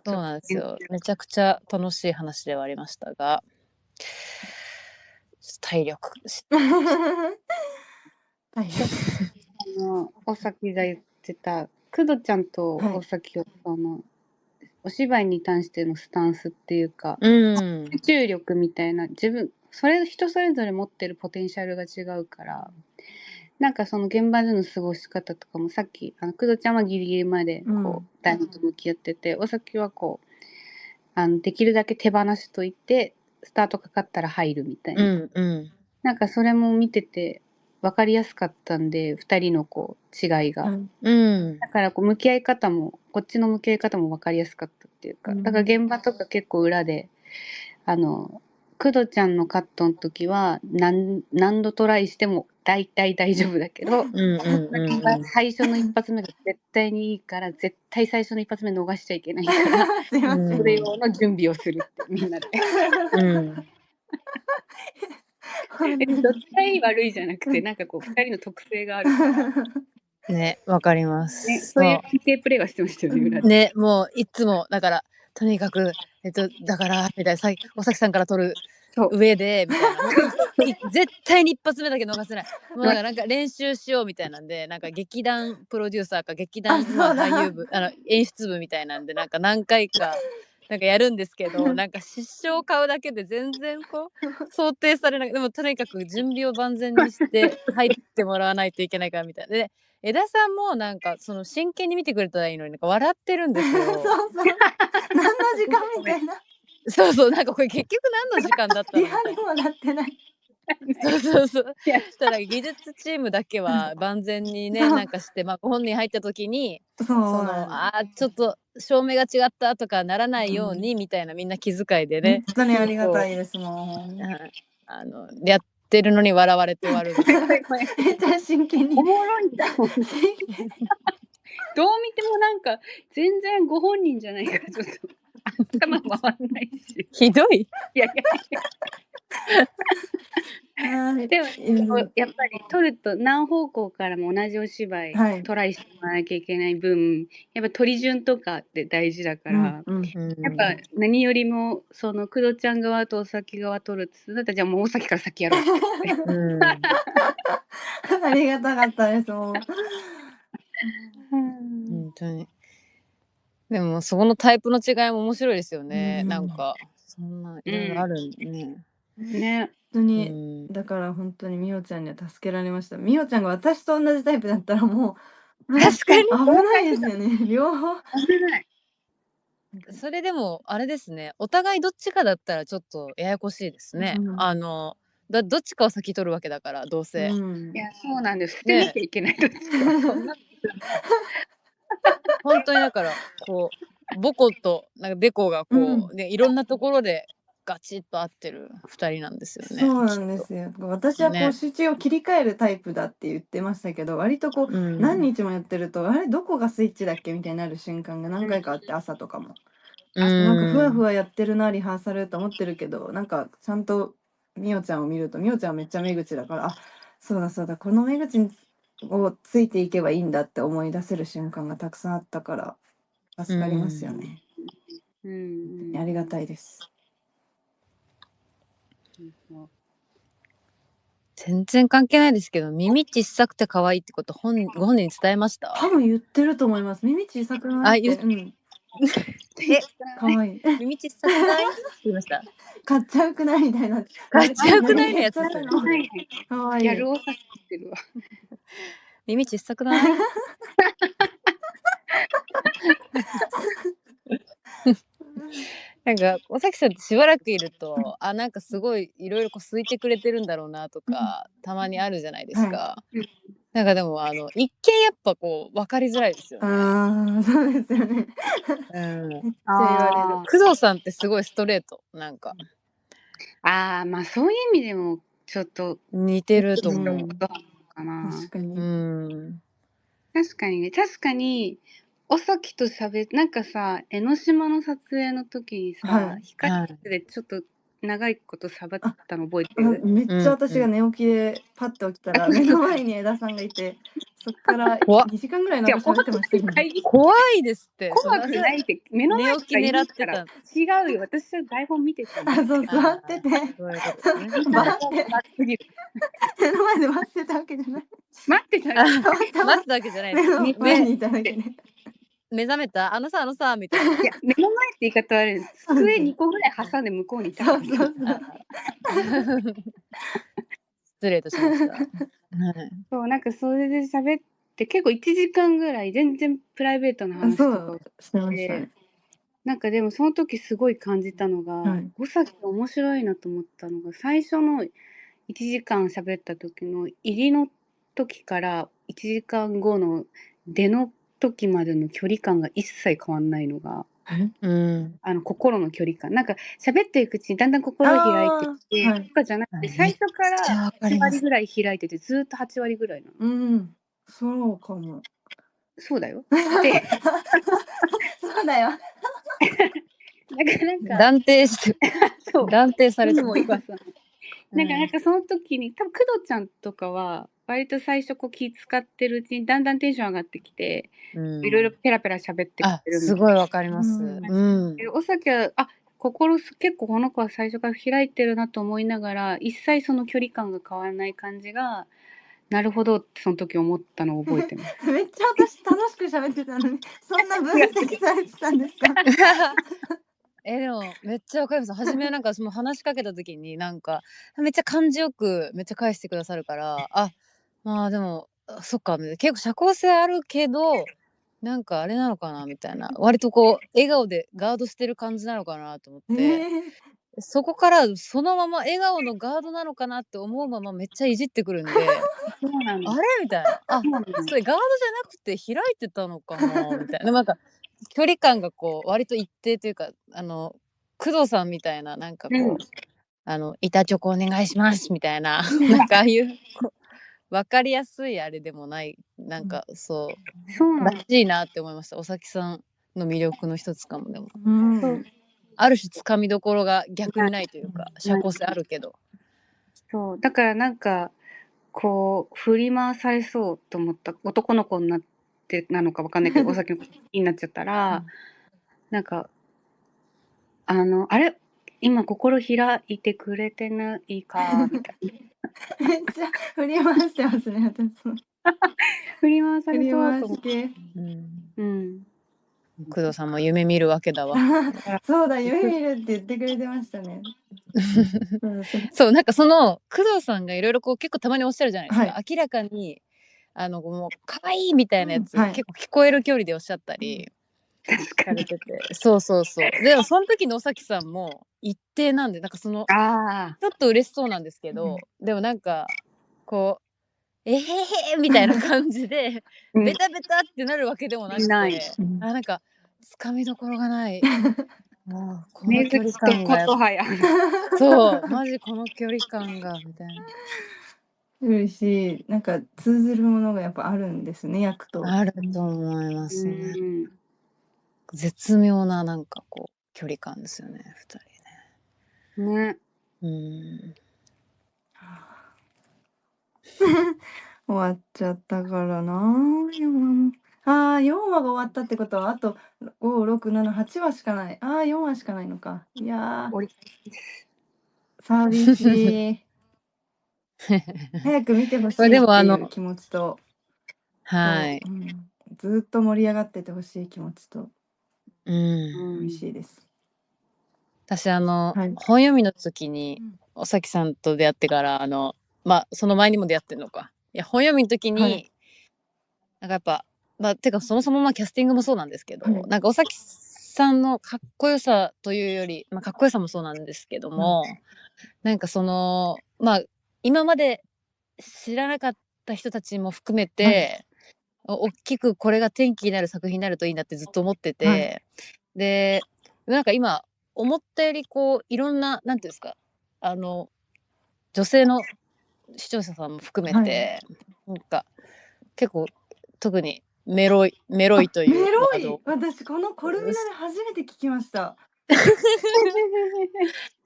そうなんですよ。めちゃくちゃ楽しい話ではありましたが、体力。おさきが言ってた、くどちゃんとおさきはお芝居に対してのスタンスっていうか、集中力みたいな、人それぞれ持ってるポテンシャルが違うから、なんかその現場での過ごし方とかも、さっきくどちゃんはギリギリまでこう、台本と向き合ってて、おさきはこうできるだけ手放しといてスタートかかったら入るみたいな、なんかそれも見てて分かりやすかったんで、2人のこう違いが、だからこう向き合い方もこっちの向き合い方も分かりやすかったっていうか、だから現場とか結構裏でくどちゃんのカットの時は何度トライしても大体大丈夫だけど、最初の一発目が絶対にいいから、絶対最初の一発目逃しちゃいけないからそれ用の準備をするってみんなでどっちがいい悪いじゃなくて、なんかこう2人の特性があるからね、わかります、ね、そういう連携プレーがしてましたよね、裏でね。もういつもだからとにかくだからみたいな、おさきさんから撮る上でみたいな、もう絶対に一発目だけ逃せない。もうなんか練習しようみたいなんで、なんか劇団プロデューサーか劇団俳優部演出部みたいなんで、なんか何回かなんかやるんですけど、なんか失笑を買うだけで全然こう想定されない。でもとにかく準備を万全にして入ってもらわないといけないからみたいな。で、枝さんもなんかその真剣に見てくれたらいいのに、なんか笑ってるんですよ。そう何の時間みたいな。そうなんかこれ結局何の時間だったのみたいな。リハにもなってない。したら技術チームだけは万全にね、なんかして、ご本人入った時にちょっと照明が違ったとかならないようにみたいな、みんな気遣いでね、本当にありがたいですもん。やってるのに笑われて終わるみたいな。めっちゃ真剣に。おもろいんだもん。どう見てもなんか全然ご本人じゃないから、ちょっと頭回んないし。ひどい。いやでもやっぱり撮ると何方向からも同じお芝居、トライしてもらわなきゃいけない分、やっぱ撮り順とかって大事だから、やっぱ何よりもそのくどちゃん側とおさき側撮るってだったら、じゃあもうおさきから先やろうってありがたかったですもん。本当に。でもそこのタイプの違いも面白いですよね。なんかそんないろいろあるね。ね。本当に、だから本当にみおちゃんには助けられました。みおちゃんが私と同じタイプだったらもう確かに危ないですよね。両方危ない。それでもあれですね、お互いどっちかだったらちょっとややこしいですね。どっちかを先取るわけだからどうせ。いやそうなんです。捨てなきゃいけない、どっちか。本当にだからこうボコとなんかデコがこう、ね、いろんなところでガチッと合ってる2人なんですよね。そうなんですよ。私はこう集中を切り替えるタイプだって言ってましたけど、割とこう、何日もやってると、あれどこがスイッチだっけみたいになる瞬間が何回かあって、朝とかも。なんかふわふわやってるな、リハーサルと思ってるけど、なんかちゃんとみおちゃんを見ると、みおちゃんはめっちゃ目口だから、そうだ、この目口をついていけばいいんだって思い出せる瞬間がたくさんあったから、助かりますよね。ありがたいです。全然関係ないですけど、耳小さくて可愛いってことご本人に伝えました？多分言ってると思います。耳小さくないって。可愛い。耳小さくないって言いました。買っちゃうくないみたいな。買っちゃうくないのやつ。可愛い。ギャルをさってるわ。耳小さくない？なんかおさきさんってしばらくいると、なんかすごいいろいろこう空いてくれてるんだろうなとか、たまにあるじゃないですか。なんかでも一見やっぱこう分かりづらいですよね。そうですよね。めっちゃ言われる。工藤さんってすごいストレート、なんか。まあそういう意味でもちょっと似てると思う。ことかな。確かに。確かにね、確かに、おさきとなんかさ、江ノ島の撮影の時にさ、控室でちょっと長いこと喋ったの覚えてる？めっちゃ私が寝起きでパッと起きたら、目の前に枝さんがいて、そっから2時間ぐらいなんか喋ってましたよね。怖いですって。怖くないって、目の前寝起き狙ってた。違うよ、私は台本見てたの。そう、座ってて。そういうことですね。バッて。目の前で待ってたわけじゃない。待ってたわけじゃない。目の前にいただけで。目覚めたあのさみたいな。いや、目の前って言い方は机2個ぐらい挟んで向こうにいた。そう失礼いたしました。そう、なんかそれで喋って結構1時間ぐらい全然プライベートな話とかをしてましたね。なんかでもその時すごい感じたのが、尾崎面白いなと思ったのが、最初の1時間喋った時の入りの時から1時間後の出の時までの距離感が一切変わんないのが、心の距離感。なんか喋っていくうちにだんだん心を開いてってとかじゃなくて、最初から8割ぐらい開いてて、ずっと8割ぐらいなの。そうかも。そうだよ。そうだよ。なんか断定して断定されてもなんかその時に多分工藤ちゃんとかは割と最初こう気使ってるうちにだんだんテンション上がってきて、いろいろペラペラ喋ってくれる。すごいわかります。お酒は心結構この子は最初から開いてるなと思いながら一切その距離感が変わらない感じがなるほどってその時思ったのを覚えてます。めっちゃ私楽しく喋ってたのにそんな分析されてたんですか？でもめっちゃわかります。初めなんかその話しかけた時になんかめっちゃ感じよくめっちゃ返してくださるから、まあでもそっか、結構社交性あるけどなんかあれなのかなみたいな、割とこう笑顔でガードしてる感じなのかなと思って、そこからそのまま笑顔のガードなのかなって思うままめっちゃいじってくるんであれみたいな、それガードじゃなくて開いてたのかなみたいな、なんか距離感がこう割と一定というか、工藤さんみたいななんかこう、板チョコお願いしますみたいななんかああいう分かりやすいあれでもない、なんかそうらしいなって思いました。尾崎さんの魅力の一つかも。でもある種つかみどころが逆にないというか、社交性あるけど。そうだからなんかこう振り回されそうと思った、男の子になってなのかわかんないけどお酒の好きになっちゃったら、なんかあれ今心開いてくれてないかみたいな。めっちゃ振り回してますね、私も。振り回されそうだと思って。工藤さんも夢見るわけだわ。そうだ、夢見るって言ってくれてましたね。そう、なんかその工藤さんがいろいろこう結構たまにおっしゃるじゃないですか。明らかにもう可愛いみたいなやつ、結構聞こえる距離でおっしゃったり。されてて、そう。でもその時の尾崎さんも一定なんで、なんかそのちょっと嬉しそうなんですけど、でもなんかこうへへみたいな感じでベタベタってなるわけでもなくて、なんかつかみどころがない。この距離感がそうマジこの距離感がみたいな。嬉しい。なんか通ずるものがやっぱあるんですね、役と。あると思いますね。絶妙ななんかこう距離感ですよね、2人ね。終わっちゃったからな、4話も。4話が終わったってことはあと5、6、7、8話しかない。4話しかないのか。いや寂しい。早く見てほしいっていう気持ちと、ずっと盛り上がっててほしい気持ちと、嬉しいです。私本読みの時に尾崎さんと出会ってからその前にも出会ってるのか。いや本読みの時に、なんかやっぱてかそもそもキャスティングもそうなんですけど、なんか尾崎さんのかっこよさというより、かっこよさもそうなんですけども、なんかその今まで知らなかっった人たちも含めて、大きくこれが転機になる作品になるといいなってずっと思ってて、でなんか今思ったよりこういろんななんていうんですか、女性の視聴者さんも含めて、なんか結構特にメロいというメロワードイ、私このコルミナで初めて聞きました。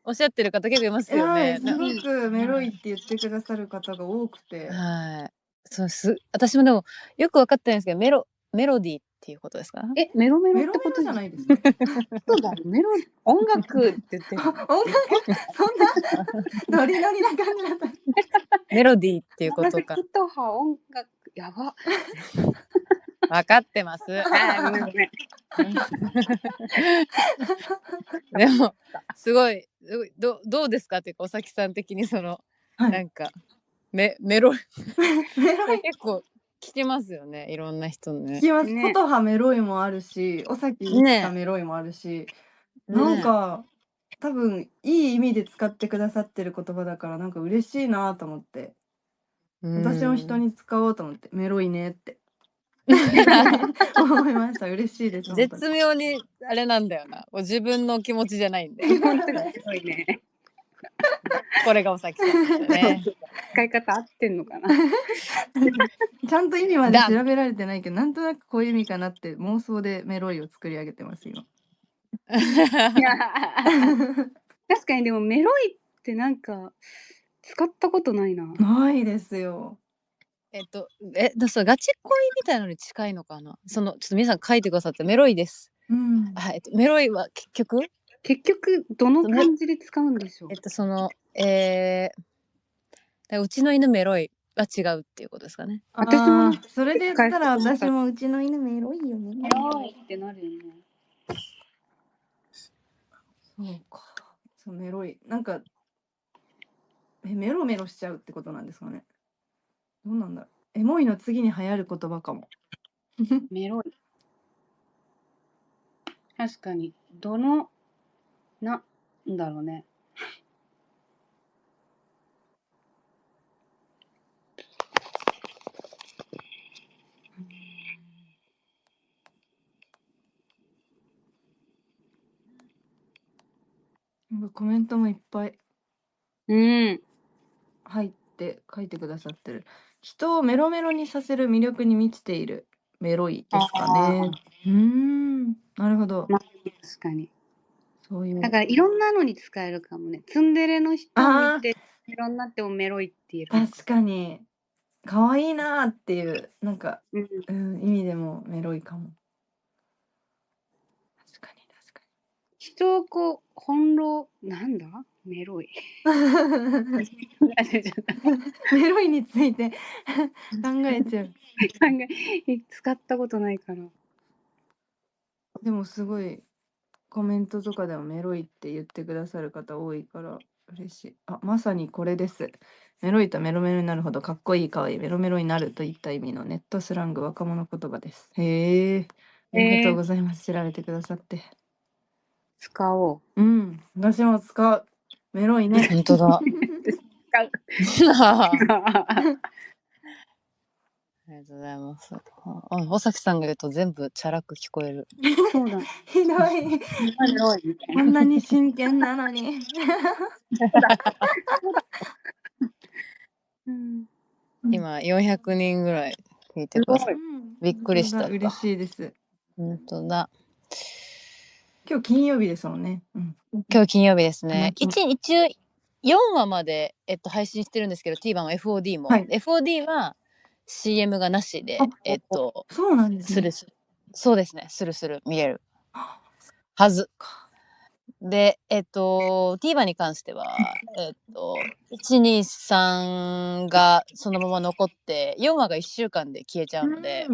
おっしゃってる方結構いますよはい、ね。すごくメロイって言ってくださる方が多くて。はい。私もでもよく分かってないんですけど、メロディーっていうことですか？メロメロメロメってことロじゃないですか。そうだ、音楽って言ってる。音楽、そんなノリノリな感じだった。メロディーっていうことか。音は音楽、やば。分かってます。ごめんごめん。でもすごいどうですかっていうか、おさきさん的にその、なんかメロイ結構聞きますよね、いろんな人のね。聞きます。琴葉メロイもあるし、おさきメロイもあるし、なんか多分いい意味で使ってくださってる言葉だから、なんか嬉しいなと思って、私も人に使おうと思ってメロイねって思いました。嬉しいです。絶妙にあれなんだよな、自分の気持ちじゃないんで。本当にすごいね。これがおさきさんですよね。使い方合ってんのかな。ちゃんと意味まで調べられてないけど、なんとなくこういう意味かなって妄想でメロイを作り上げてます今。確かにでもメロイってなんか使ったことないな。ないですよ。そうガチ恋みたいなのに近いのかな。そのちょっと皆さん書いてくださってメロイです。メロイは結局どの感じで使うんでしょう。そのうちの犬メロイは違うっていうことですかね。私もそれで言ったら私もうちの犬メロイよね。メロイってなるよね。そうか。そうメロイなんかメロメロしちゃうってことなんですかね。どうなんだろう。エモいの次に流行る言葉かも。メロイ。確かになんだろうね。コメントもいっぱい入って書いてくださってる。人をメロメロにさせる魅力に満ちているメロイですかね。なるほど。確かに。そういう。だからいろんなのに使えるかもね。ツンデレの人見ていろんなってもメロイって言える。確かに可愛いなっていうなんか、意味でもメロイかも。確かに。人をこう翻弄なんだメロイ。メロイについて考えちゃう。使ったことないから。でもすごいコメントとかでもメロイって言ってくださる方多いから嬉しい。まさにこれです。メロイとメロメロになるほどかっこいいかわいいメロメロになるといった意味のネットスラング若者言葉です。へえ。ありがとうございます。調べてくださって。使おう。私も使う。メロイね。本当だ。使う。ありがとうございます。尾崎さんが言うと全部チャラく聞こえる。そうだ。ひどい。こんなに真剣なのに。今400人ぐらい聞いてください。びっくりした。嬉しいです。本当だ。今日金曜日ですもんね。今日金曜日ですね。一応4話まで配信してるんですけど、TVer も FOD も。FOD は CM がなしでそうなんですね。そうですね。スルスル見れるはず。でTVer に関しては123がそのまま残って4話が1週間で消えちゃうので、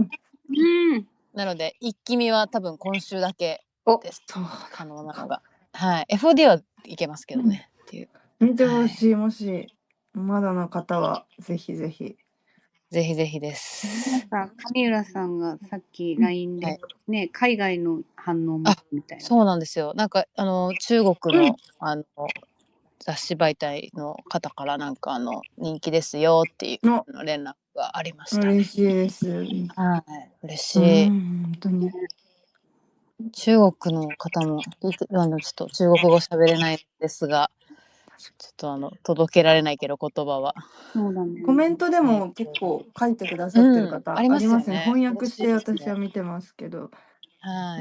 なので一気見は多分今週だけです可能なのが。はい。FOD はいけますけどねっていう。見てほしい。もしまだの方はぜひぜひ。ぜひぜひです。上浦さんがさっき LINE でね、海外の反応もみたいな。そうなんですよ。なんか中国の雑誌媒体の方からなんか人気ですよっていう連絡がありましたね。嬉しいです。はい、嬉しい。本当に。中国の方もちょっと中国語喋れないですが、ちょっと届けられないけど言葉は。そうだね。コメントでも結構書いてくださってる方、ありますよね。翻訳して私は見てますけど、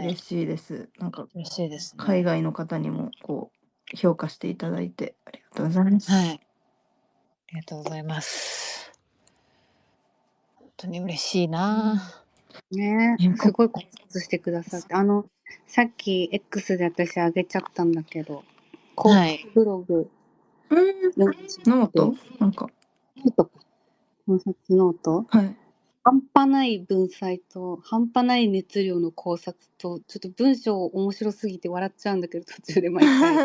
嬉しいです。なんか嬉しいですね。海外の方にもこう評価していただいてありがとうございます。はい。ありがとうございます。本当に嬉しいな。ね、すごい考察してくださって、さっき X で私あげちゃったんだけど、はい。ブログ。ノートなんか。考察ノート、はい。半端ない文才と半端ない熱量の考察と、ちょっと文章面白すぎて笑っちゃうんだけど、途中で毎回。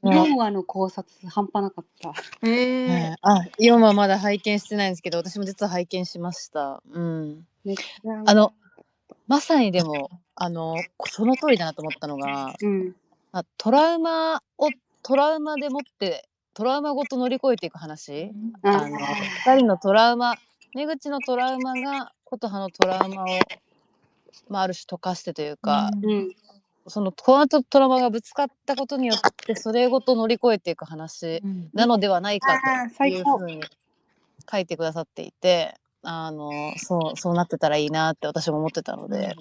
4話の考察半端なかった。4話まだ拝見してないんですけど、私も実は拝見しました。うん。まさにでもその通りだなと思ったのが、トラウマでもってトラウマごと乗り越えていく話。2人のトラウマ、目口のトラウマが琴葉のトラウマを、ある種溶かしてというか、そのこの後トラウマがぶつかったことによってそれごと乗り越えていく話なのではないかというふうに書いてくださっていて、そうなってたらいいなって私も思ってたので、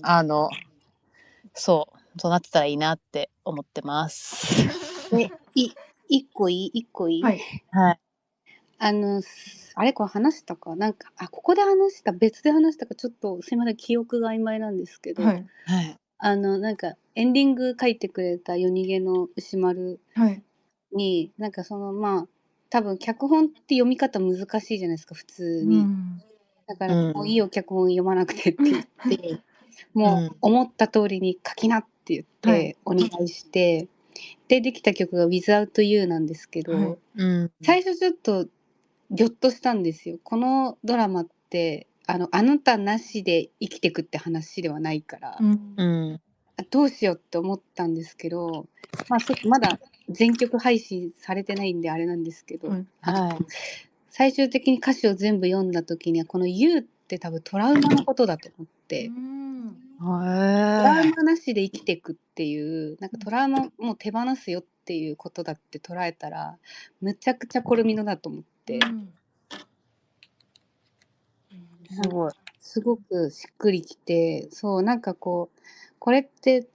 そうなってたらいいなって思ってます。一個いい、はい。あれこれ話したかなんかここで話した別で話したかちょっとすいません記憶が曖昧なんですけど、はい。なんかエンディング書いてくれた夜逃げの牛丸に、なんか多分脚本って読み方難しいじゃないですか普通に、だからもういいよ脚本読まなくてって言って、もう思った通りに書きなって言ってお願いして、でできた曲が Without You なんですけど、最初ちょっとぎょっとしたんですよ。このドラマってあなたなしで生きてくって話ではないから、どうしようって思ったんですけど、まだ全曲配信されてないんであれなんですけど、最終的に歌詞を全部読んだ時にはこの You って多分トラウマのことだと思って、トラウマなしで生きていくっていう、なんかトラウマもう手放すよっていうことだって捉えたらむちゃくちゃコルミノだと思って、すごくしっくりきて、そうなんかこれって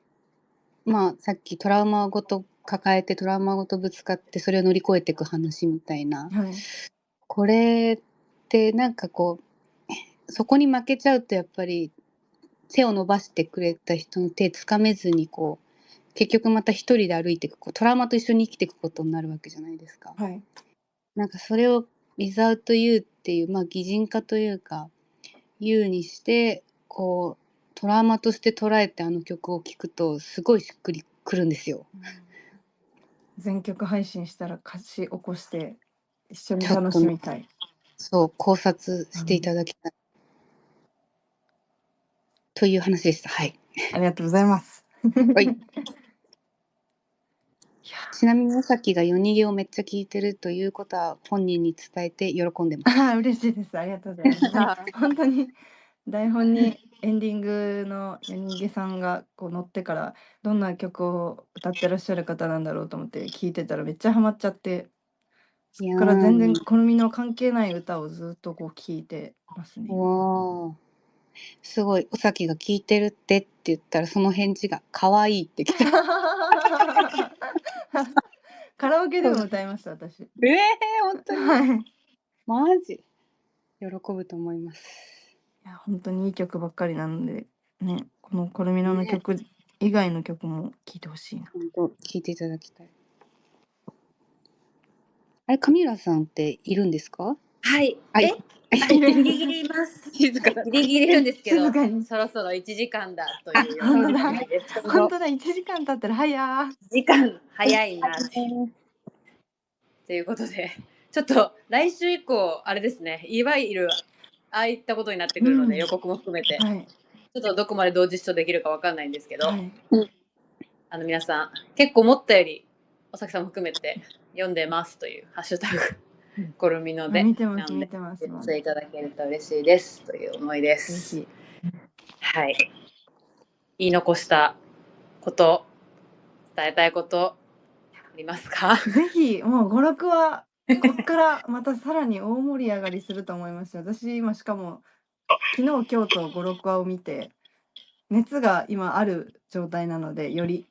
さっきトラウマごと抱えてトラウマごとぶつかってそれを乗り越えていく話みたいな、これってなんかそこに負けちゃうとやっぱり手を伸ばしてくれた人の手つかめずに結局また一人で歩いていくトラウマと一緒に生きていくことになるわけじゃないですか。なんかそれを Without You っていう擬人化というか You にしてトラウマとして捉えて曲を聴くとすごいしっくりくるんですよ。全曲配信したら歌詞起こして一緒に楽しみたい。そう考察していただきたい、という話でした。はい。ありがとうございます。はい。ちなみに尾崎が夜逃げをめっちゃ聞いてるということは本人に伝えて喜んでます。嬉しいです。ありがとうございます。本当に台本にエンディングの夜逃げさんが載ってからどんな曲を歌ってらっしゃる方なんだろうと思って聞いてたらめっちゃハマっちゃって、そこから全然好みの関係ない歌をずっと聞いてますね。すごい尾崎が聞いてるって言ったらその返事が可愛いってきた。カラオケでも歌いました私。本当に。マジ喜ぶと思います。いや本当にいい曲ばっかりなのでね、このコルミナの曲以外の曲も聴いてほしいな。本当聴いていただきたい。あれ、カミラさんっているんですか？はい。ギリギリいます。静かだ。ギリギリいるんですけど、静かにそろそろ1時間だという本当だです本当だ1時間経ったら早時間早いなということで、ちょっと来週以降あれですね、いわゆるああいったことになってくるので、予告も含めて、ちょっとどこまで同時視聴できるかわかんないんですけど、皆さん結構思ったより尾崎さんも含めて読んでますというハッシュタグコルミノで。見てます、見てます。お寄せいただけると嬉しいですという思いです。はい。言い残したこと、伝えたいことありますか？ぜひ、もう5、6は、こっからまたさらに大盛り上がりすると思います。私、今しかも、昨日、今日と5、6話を見て、熱が今ある状態なので、より、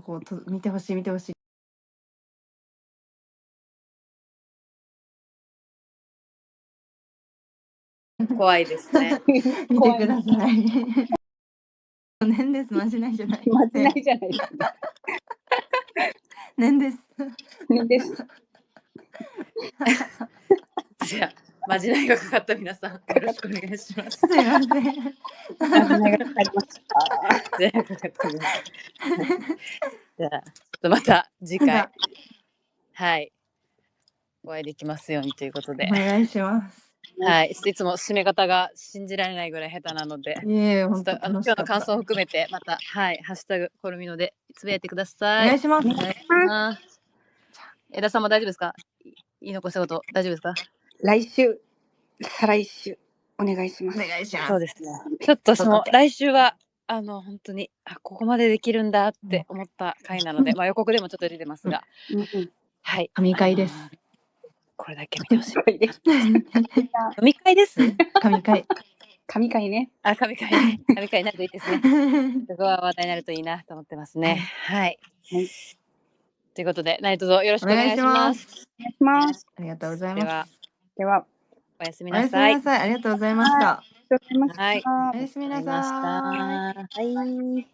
こう見てほしい、見てほしい。怖いですね。見てください。念です、まじないじゃない。まじないじゃないです。念です。念です。じゃあ、まじないがかかった皆さん、よろしくお願いします。すいません。まじないがかかりました。じゃあ、かかった皆さん。じゃあ、ちょっとまた次回、はい、お会いできますようにということで。お願いします。はい、いつも締め方が信じられないぐらい下手なので、本当今日の感想を含めてまた、はい、ハッシュタグコルミノでつぶやいてください。お願いします。枝さんも大丈夫ですか？言い残したこと大丈夫ですか？来週、再来週お願いします。お願いします。そうですね。ちょっとその来週は本当にここまでできるんだって思った回なので、まあ予告でもちょっと出てますが、はい、神回です。これだけ見てほしい。神回です。神回。神回ね。神回になるといいですね。そこは話題になるといいなと思ってますね。はい。ということで、何卒よろしくお願いします。お願いします。ありがとうございます。では、おやすみなさい。ありがとうございました。ありがとうございました。おやすみなさい。はい。